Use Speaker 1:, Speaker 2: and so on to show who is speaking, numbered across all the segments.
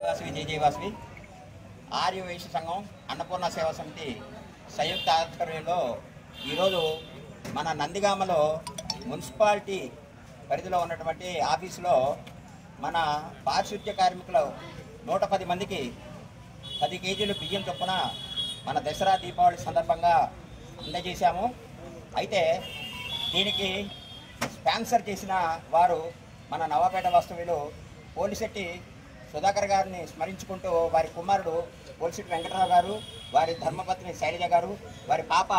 Speaker 1: వాసవి జయవాసవి ఆర్య వైశ్య సంఘం అన్నపూర్ణ సేవా సమితి సంయుక్త ఆధ్వర్యంలో ఈరోజు మన నందిగామలో మున్సిపాలిటీ పరిధిలో ఉన్నటువంటి ఆఫీసులో మన పారిశుద్ధ్య కార్మికులు 110 మందికి 10 కేజీలు బియ్యం చొప్పున మన దసరా దీపావళి సందర్భంగా అందజేశాము. అయితే దీనికి స్పాన్సర్ చేసిన వారు మన నవాపేట వాస్తవ్యులు పోలిశెట్టి సుధాకర్ గారిని స్మరించుకుంటూ వారి కుమారుడు పోలిశెట్టి వెంకటరావు గారు, వారి ధర్మపత్ని శైలజ గారు, వారి పాప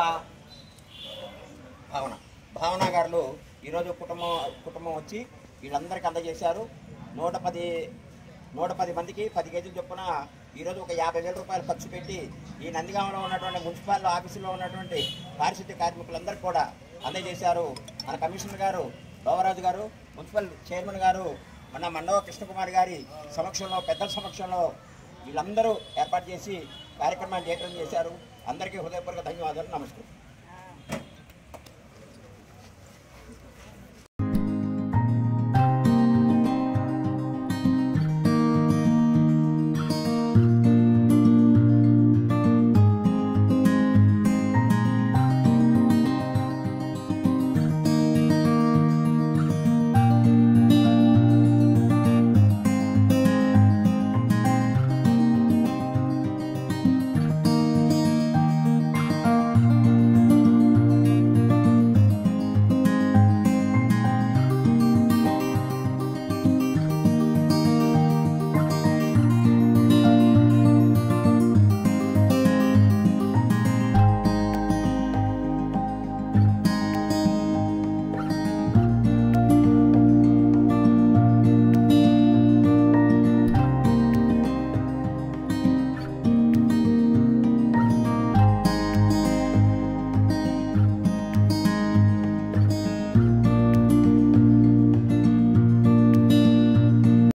Speaker 1: భావన గారు ఈరోజు కుటుంబం వచ్చి వీళ్ళందరికీ అందజేశారు. 110 మందికి 10 కేజీలు చొప్పున ఈరోజు ఒక 50,000 రూపాయలు ఖర్చు పెట్టి ఈ నందిగామలో ఉన్నటువంటి మున్సిపల్ ఆఫీసులో ఉన్నటువంటి పారిశుద్ధ్య కార్మికులందరికీ కూడా అందజేశారు. మన కమిషనర్ గారు లోవరాజు గారు, మున్సిపల్ చైర్మన్ గారు మన మండవ కృష్ణకుమార్ గారి సమక్షంలో, పెద్దల సమక్షంలో వీళ్ళందరూ ఏర్పాటు చేసి కార్యక్రమాన్ని జయప్రదం చేశారు. అందరికీ హృదయపూర్వక ధన్యవాదాలు. నమస్కారం.